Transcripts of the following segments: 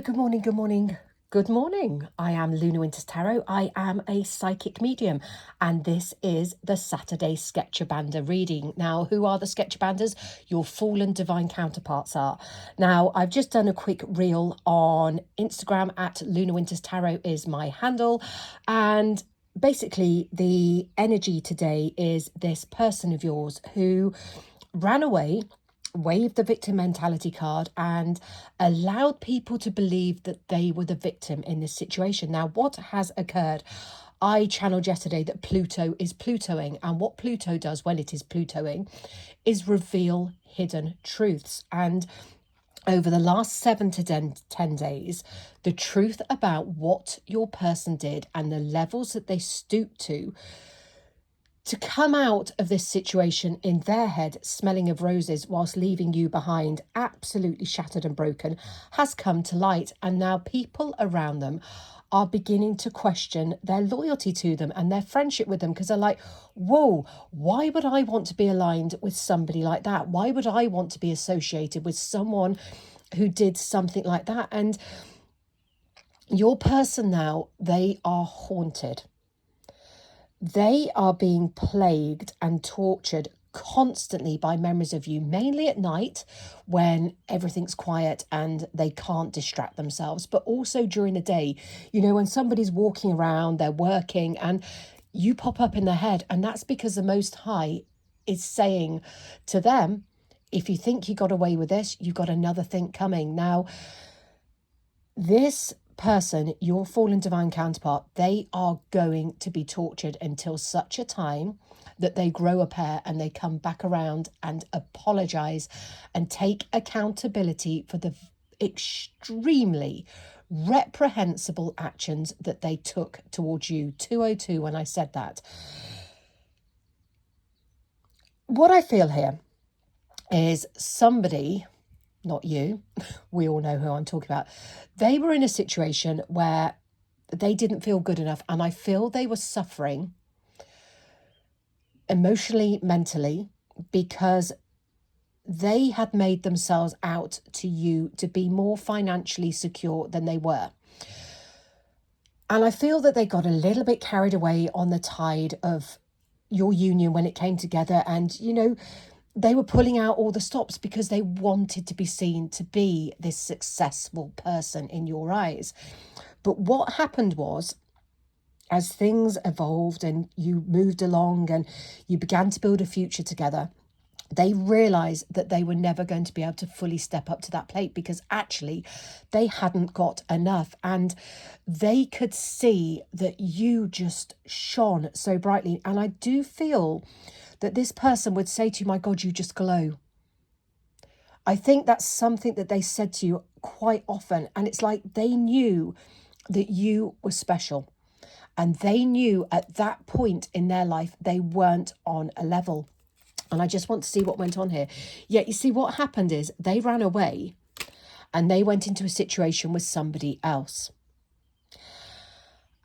Good morning, good morning, good morning. I am Luna Winters Tarot. I am a psychic medium, and this is the Saturday Sketcherbander reading. Now, who are the Sketcherbanders? Your fallen divine counterparts are. Now, I've just done a quick reel on Instagram at Luna Winters Tarot is my handle, and basically the energy today is this person of yours who ran away, waved the victim mentality card, and allowed people to believe that they were the victim in this situation. Now, what has occurred? I channeled yesterday that Pluto is Plutoing, and what Pluto does when it is Plutoing is reveal hidden truths. And over the last 7 to 10 days, the truth about what your person did and the levels that they stooped to come out of this situation in their head smelling of roses whilst leaving you behind absolutely shattered and broken has come to light. And now people around them are beginning to question their loyalty to them and their friendship with them, because they're like, whoa, why would I want to be aligned with somebody like that? Why would I want to be associated with someone who did something like that? And your person now, they are haunted. They are being plagued and tortured constantly by memories of you, mainly at night when everything's quiet and they can't distract themselves, but also during the day, when somebody's walking around, they're working, and you pop up in their head. And that's because the Most High is saying to them, if you think you got away with this, you've got another thing coming. Now, this person, your fallen divine counterpart, they are going to be tortured until such a time that they grow a pair and they come back around and apologize and take accountability for the extremely reprehensible actions that they took towards you. 202 when I said that. What I feel here is somebody, not you, we all know who I'm talking about, they were in a situation where they didn't feel good enough, and I feel they were suffering emotionally, mentally, because they had made themselves out to you to be more financially secure than they were. And I feel that they got a little bit carried away on the tide of your union when it came together, and they were pulling out all the stops because they wanted to be seen to be this successful person in your eyes. But what happened was, as things evolved and you moved along and you began to build a future together, they realized that they were never going to be able to fully step up to that plate because actually they hadn't got enough. And they could see that you just shone so brightly. And I do feel that this person would say to you, my God, you just glow. I think that's something that they said to you quite often. And it's like they knew that you were special. And they knew at that point in their life, they weren't on a level. And I just want to see what went on here. Yeah, you see, what happened is they ran away and they went into a situation with somebody else.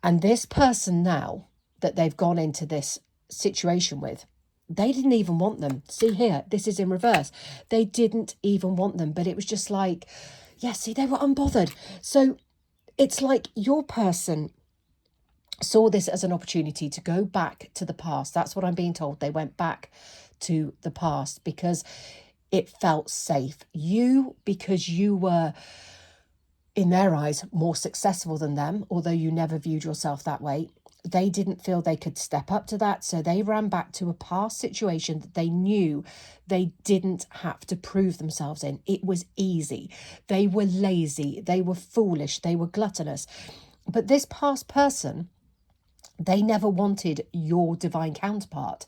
And this person now that they've gone into this situation with, they didn't even want them. See here, this is in reverse. They didn't even want them, but it was just like, yeah, see, they were unbothered. So it's like your person saw this as an opportunity to go back to the past. That's what I'm being told. They went back to the past because it felt safe. Because you were, in their eyes, more successful than them, although you never viewed yourself that way, they didn't feel they could step up to that. So they ran back to a past situation that they knew they didn't have to prove themselves in. It was easy. They were lazy. They were foolish. They were gluttonous. But this past person, they never wanted your divine counterpart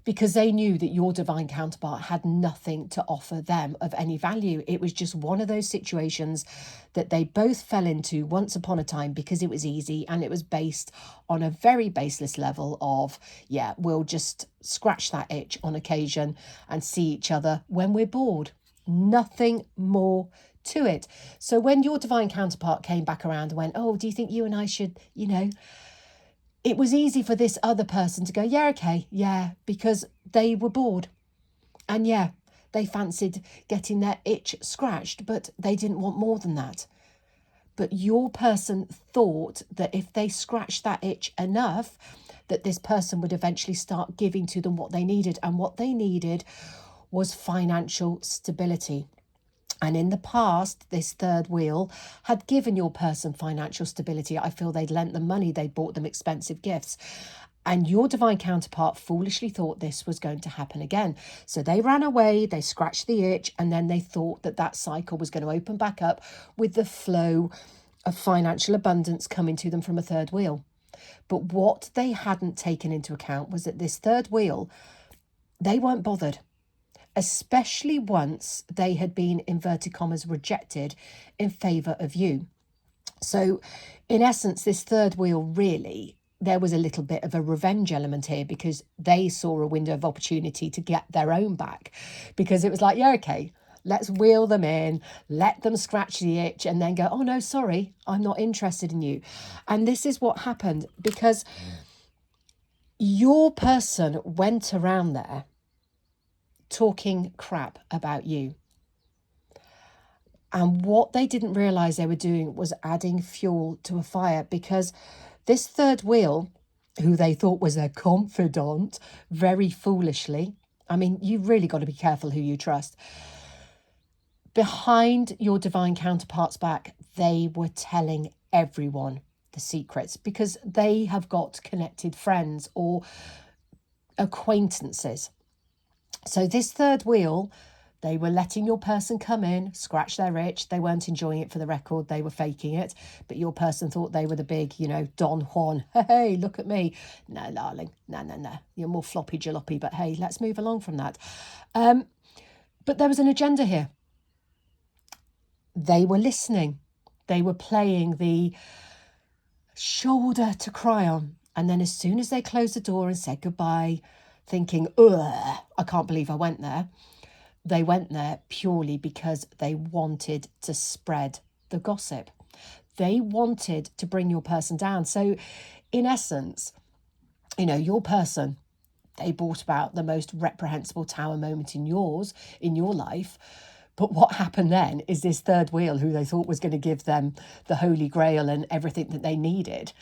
because they knew that your divine counterpart had nothing to offer them of any value. It was just one of those situations that they both fell into once upon a time because it was easy and it was based on a very baseless level of, yeah, we'll just scratch that itch on occasion and see each other when we're bored. Nothing more to it. So when your divine counterpart came back around and went, oh, do you think you and I should, it was easy for this other person to go, yeah, okay, yeah, because they were bored. And yeah, they fancied getting their itch scratched, but they didn't want more than that. But your person thought that if they scratched that itch enough, that this person would eventually start giving to them what they needed. And what they needed was financial stability. And in the past, this third wheel had given your person financial stability. I feel they'd lent them money, they'd bought them expensive gifts. And your divine counterpart foolishly thought this was going to happen again. So they ran away, they scratched the itch, and then they thought that that cycle was going to open back up with the flow of financial abundance coming to them from a third wheel. But what they hadn't taken into account was that this third wheel, they weren't bothered, especially once they had been, inverted commas, rejected in favour of you. So in essence, this third wheel really, there was a little bit of a revenge element here, because they saw a window of opportunity to get their own back, because it was like, yeah, okay, let's wheel them in, let them scratch the itch, and then go, oh no, sorry, I'm not interested in you. And this is what happened, because your person went around there talking crap about you. And what they didn't realise they were doing was adding fuel to a fire, because this third wheel, who they thought was their confidant, very foolishly, I mean, you've really got to be careful who you trust. Behind your divine counterpart's back, they were telling everyone the secrets, because they have got connected friends or acquaintances. So this third wheel, they were letting your person come in, scratch their itch. They weren't enjoying it, for the record. They were faking it. But your person thought they were the big, Don Juan. Hey, look at me. No, darling. No. You're more floppy jalopy. But hey, let's move along from that. But there was an agenda here. They were listening. They were playing the shoulder to cry on. And then as soon as they closed the door and said goodbye, thinking, ugh, I can't believe I went there. They went there purely because they wanted to spread the gossip. They wanted to bring your person down. So in essence, your person, they brought about the most reprehensible tower moment in your life. But what happened then is this third wheel, who they thought was going to give them the holy grail and everything that they needed,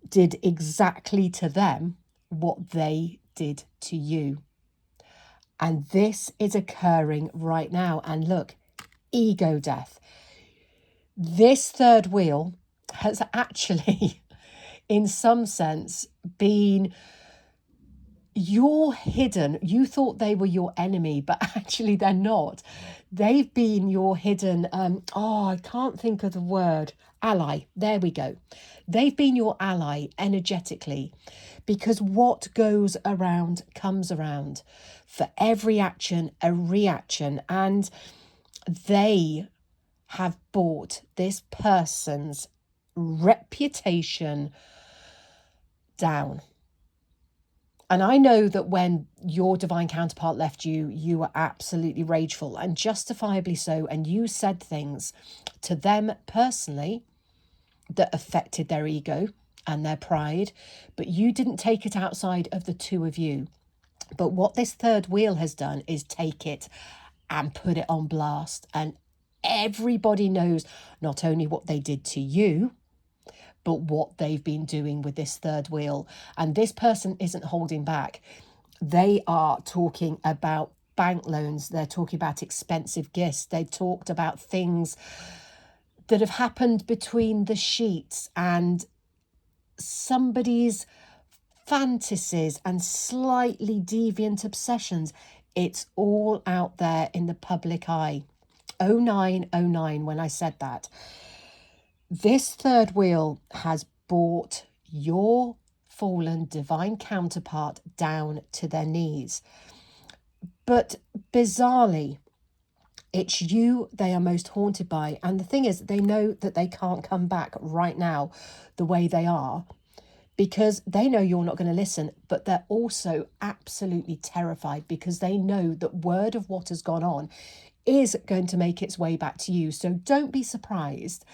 did exactly to them what they did to you. And this is occurring right now. And look, ego death. This third wheel has actually, in some sense, been your hidden. You thought they were your enemy, but actually they're not. They've been your hidden, I can't think of the word, ally. There we go. They've been your ally energetically, because what goes around comes around. For every action, a reaction. And they have brought this person's reputation down. And I know that when your divine counterpart left you, you were absolutely rageful, and justifiably so. And you said things to them personally that affected their ego and their pride, but you didn't take it outside of the two of you. But what this third wheel has done is take it and put it on blast. And everybody knows not only what they did to you, but what they've been doing with this third wheel. And this person isn't holding back. They are talking about bank loans. They're talking about expensive gifts. They've talked about things that have happened between the sheets and somebody's fantasies and slightly deviant obsessions. It's all out there in the public eye. 0909 when I said that. This third wheel has brought your fallen divine counterpart down to their knees. But bizarrely, it's you they are most haunted by. And the thing is, they know that they can't come back right now the way they are, because they know you're not going to listen, but they're also absolutely terrified, because they know that word of what has gone on is going to make its way back to you. So don't be surprised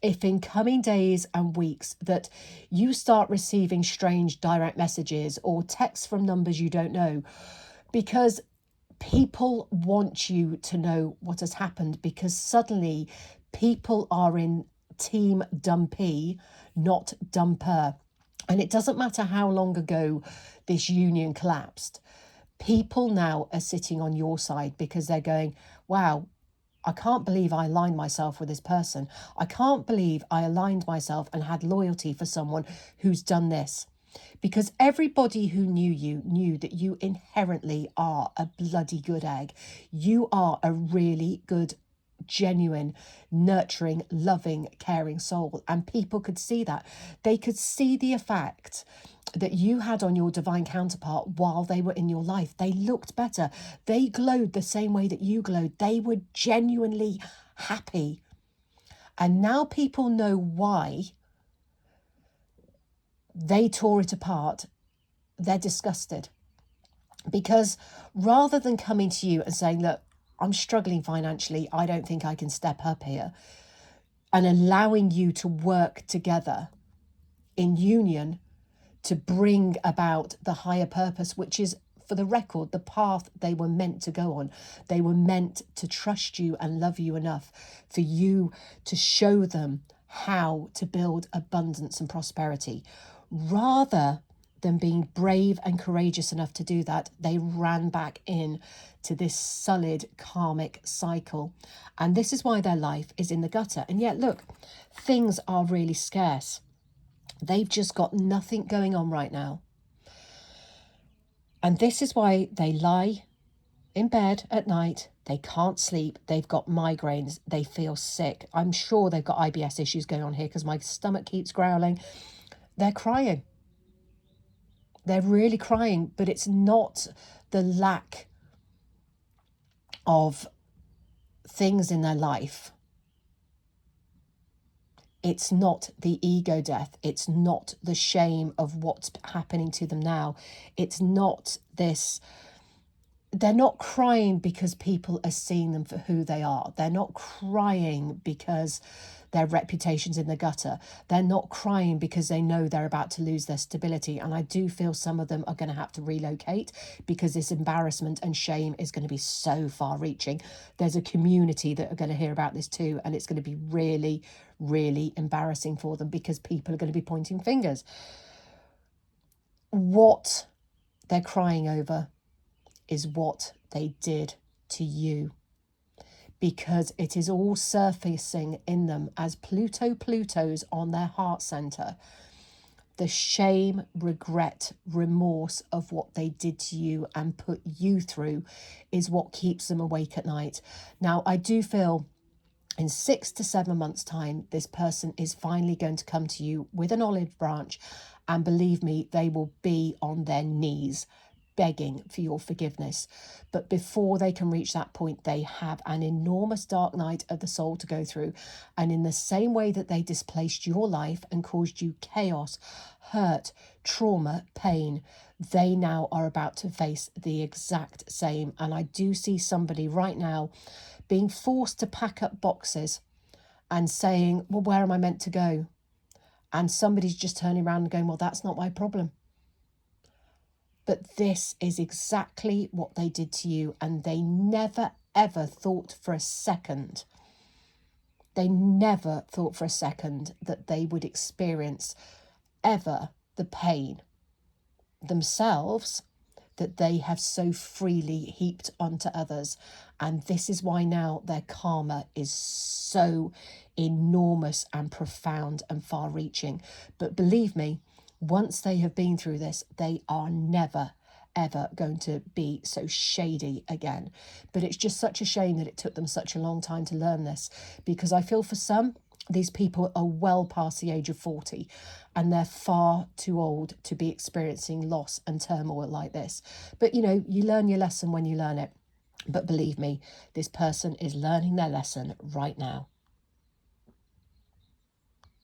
if in coming days and weeks that you start receiving strange direct messages or texts from numbers you don't know, because people want you to know what has happened, because suddenly people are in team dumpee, not dumper. And it doesn't matter how long ago this union collapsed. People now are sitting on your side because they're going, wow, I can't believe I aligned myself with this person. I can't believe I aligned myself and had loyalty for someone who's done this. Because everybody who knew you knew that you inherently are a bloody good egg. You are a really good, genuine, nurturing, loving, caring soul. And people could see that. They could see the effect that you had on your divine counterpart while they were in your life. They looked better. They glowed the same way that you glowed. They were genuinely happy. And now people know why they tore it apart. They're disgusted. Because rather than coming to you and saying, look, I'm struggling financially, I don't think I can step up here, and allowing you to work together in union to bring about the higher purpose, which is, for the record, the path they were meant to go on. They were meant to trust you and love you enough for you to show them how to build abundance and prosperity. Rather than being brave and courageous enough to do that, they ran back in to this solid karmic cycle. And this is why their life is in the gutter. And yet, look, things are really scarce. They've just got nothing going on right now. And this is why they lie in bed at night. They can't sleep. They've got migraines. They feel sick. I'm sure they've got IBS issues going on here because my stomach keeps growling. They're crying. They're really crying, but it's not the lack of things in their life. It's not the ego death. It's not the shame of what's happening to them now. It's not this. They're not crying because people are seeing them for who they are. They're not crying because their reputation's in the gutter. They're not crying because they know they're about to lose their stability. And I do feel some of them are going to have to relocate because this embarrassment and shame is going to be so far reaching. There's a community that are going to hear about this too. And it's going to be really, really embarrassing for them because people are going to be pointing fingers. What they're crying over is what they did to you, because it is all surfacing in them as Pluto's on their heart center. The shame, regret, remorse of what they did to you and put you through is what keeps them awake at night. Now, I do feel in 6 to 7 months' time, this person is finally going to come to you with an olive branch, and believe me, they will be on their knees begging for your forgiveness. But before they can reach that point, they have an enormous dark night of the soul to go through. And in the same way that they displaced your life and caused you chaos, hurt, trauma, pain, they now are about to face the exact same. And I do see somebody right now being forced to pack up boxes and saying, well, where am I meant to go? And somebody's just turning around and going, well, that's not my problem. But this is exactly what they did to you, and they never, ever thought for a second, that they would experience ever the pain themselves that they have so freely heaped onto others. And this is why now their karma is so enormous and profound and far-reaching. But believe me, once they have been through this, they are never, ever going to be so shady again. But it's just such a shame that it took them such a long time to learn this, because I feel for some, these people are well past the age of 40 and they're far too old to be experiencing loss and turmoil like this. But, you know, you learn your lesson when you learn it. But believe me, this person is learning their lesson right now.